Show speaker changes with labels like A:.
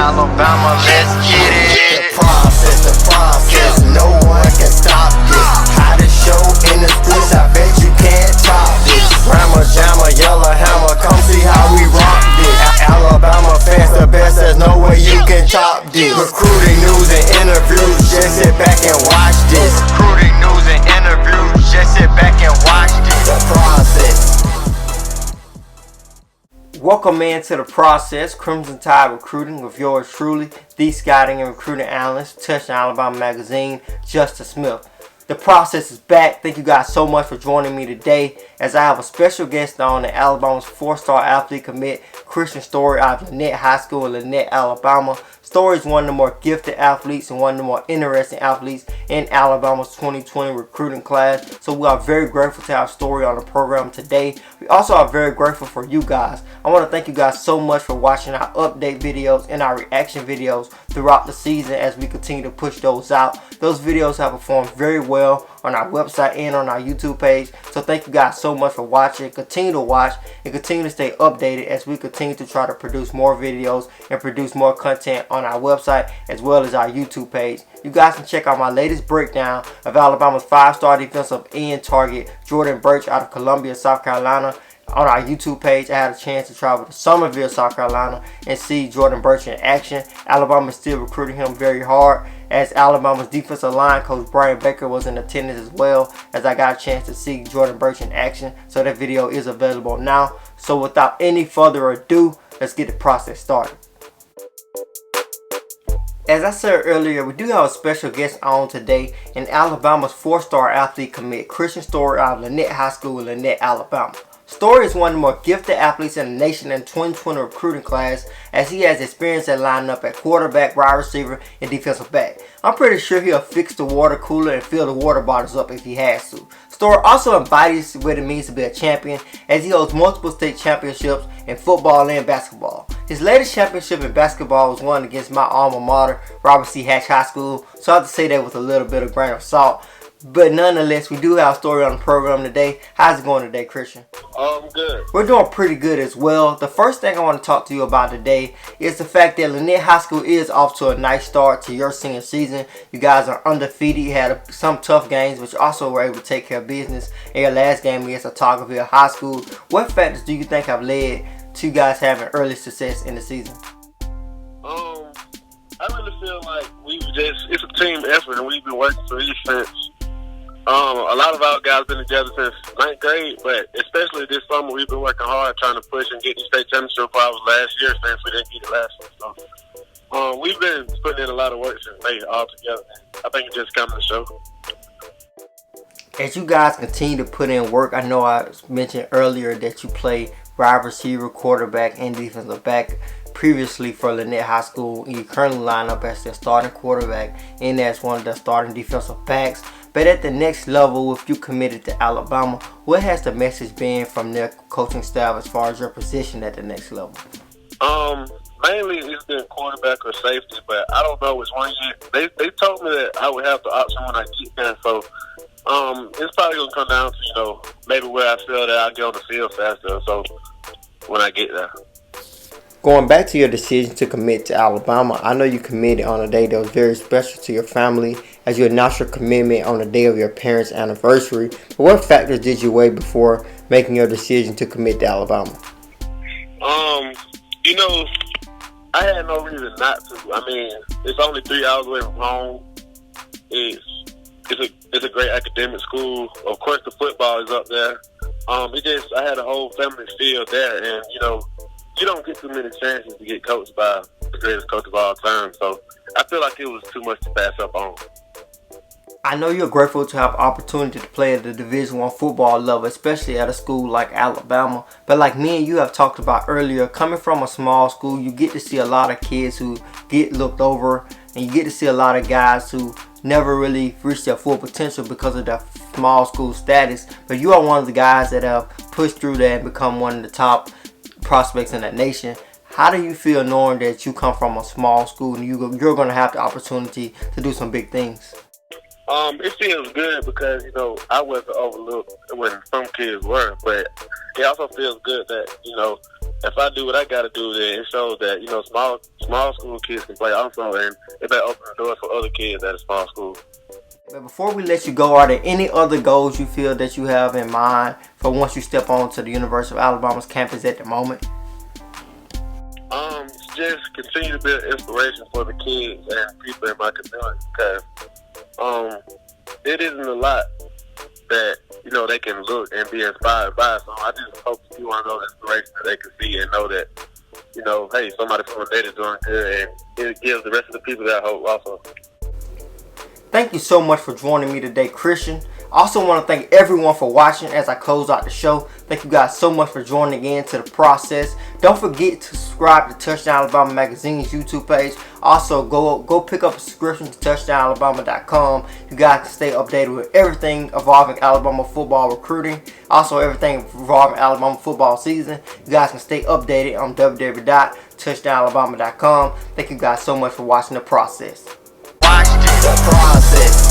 A: Alabama, let's get it.
B: The process, no one can stop this. Hottest show in the streets, I bet you can't top this. Rammer, jammer, yellow hammer, come see how we rock this. Alabama fans the best, there's no way you can top this. Recruiting news and interviews, just sit back and watch this.
A: Recruiting news and interviews, just sit back and watch this.
B: The process.
C: Welcome in to The Process, Crimson Tide Recruiting with yours truly, the scouting and recruiting analyst, Touchdown Alabama Magazine, Justice Smith. The Process is back. Thank you guys so much for joining me today as I have a special guest on at Alabama's 4-star athlete commit, Kristian Story out of Lanett High School in Lanett, Alabama. Story is one of the more gifted athletes and one of the more interesting athletes in Alabama's 2020 recruiting class. So we are very grateful to have Story on the program today. We also are very grateful for you guys. I want to thank you guys so much for watching our update videos and our reaction videos throughout the season as we continue to push those out. Those videos have performed very well on our website and on our YouTube page. So thank you guys so much for watching. Continue to watch and continue to stay updated as we continue to try to produce more videos and produce more content on our website as well as our YouTube page. You guys can check out my latest breakdown of Alabama's 5-star defensive end target, Jordan Burch out of Columbia, South Carolina. On our YouTube page, I had a chance to travel to Summerville, South Carolina and see Jordan Burch in action. Alabama is still recruiting him very hard, as Alabama's defensive line coach Brian Baker was in attendance as well, as I got a chance to see Jordan Burch in action. So that video is available now. So without any further ado, let's get the process started. As I said earlier, we do have a special guest on today in Alabama's 4-star athlete commit, Kristian Story out of Lanett High School in Lanett, Alabama. Story is one of the more gifted athletes in the nation in the 2020 recruiting class, as he has experience at lining up at quarterback, wide receiver, and defensive back. I'm pretty sure he'll fix the water cooler and fill the water bottles up if he has to. Story also embodies what it means to be a champion, as he holds multiple state championships in football and basketball. His latest championship in basketball was won against my alma mater, Robert C. Hatch High School, so I have to say that with a little bit of grain of salt. But nonetheless, we do have a Story on the program today. How's it going today, Kristian?
D: I'm good.
C: We're doing pretty good as well. The first thing I want to talk to you about today is the fact that Lanett High School is off to a nice start to your senior season. You guys are undefeated. You had some tough games, but you also were able to take care of business in your last game against Via High School. What factors do you think have led to you guys having early success in the season?
D: I really feel like it's a team effort, and we've been working for each since. A lot of our guys been together since 9th grade, but especially this summer, we've been working hard trying to push and get the state championship for our last year since we didn't get it last year. So, we've been putting in a lot of work since they all together. I think it's just coming to show.
C: As you guys continue to put in work, I know I mentioned earlier that you play wide receiver, quarterback, and defensive back previously for Lanett High School. You currently line up as their starting quarterback and as one of the starting defensive backs. But at the next level, if you committed to Alabama, what has the message been from their coaching staff as far as your position at the next level?
D: Mainly it's been quarterback or safety, but I don't know which one yet. They told me that I would have the option when I get there, so it's probably gonna come down to maybe where I feel that I get on the field faster. So when I get there.
C: Going back to your decision to commit to Alabama, I know you committed on a day that was very special to your family as you announced your commitment on the day of your parents' anniversary. But what factors did you weigh before making your decision to commit to Alabama?
D: I had no reason not to. I mean, it's only 3 hours away from home. It's a great academic school. Of course, the football is up there. I had a whole family field there, and you don't get too many chances to get coached by the greatest coach of all time. So I feel like it was too much to pass up on.
C: I know you're grateful to have opportunity to play at the Division I football level, especially at a school like Alabama. But like me and you have talked about earlier, coming from a small school, you get to see a lot of kids who get looked over, and you get to see a lot of guys who never really reached their full potential because of their small school status. But you are one of the guys that have pushed through that and become one of the top prospects in the nation. How do you feel knowing that you come from a small school and you're going to have the opportunity to do some big things?
D: It feels good because, I wasn't overlooked when some kids were, but it also feels good that, if I do what I gotta do, then it shows that, you know, small school kids can play also, and it may open the door for other kids at a small school.
C: But before we let you go, are there any other goals you feel that you have in mind for once you step onto the University of Alabama's campus at the moment?
D: Just continue to be an inspiration for the kids and people in my community, because it isn't a lot that, you know, they can look and be inspired by. So I just hope to be one of those inspirations that they can see and know that, you know, hey, somebody from the data is doing good, and it gives the rest of the people that hope also.
C: Thank you so much for joining me today, Kristian. I also want to thank everyone for watching as I close out the show. Thank you guys so much for joining in to the process. Don't forget to subscribe to Touchdown Alabama Magazine's YouTube page. Also, go pick up a subscription to touchdownalabama.com. You guys can stay updated with everything involving Alabama football recruiting. Also, everything involving Alabama football season. You guys can stay updated on www.touchdownalabama.com. Thank you guys so much for watching the process.
B: The process.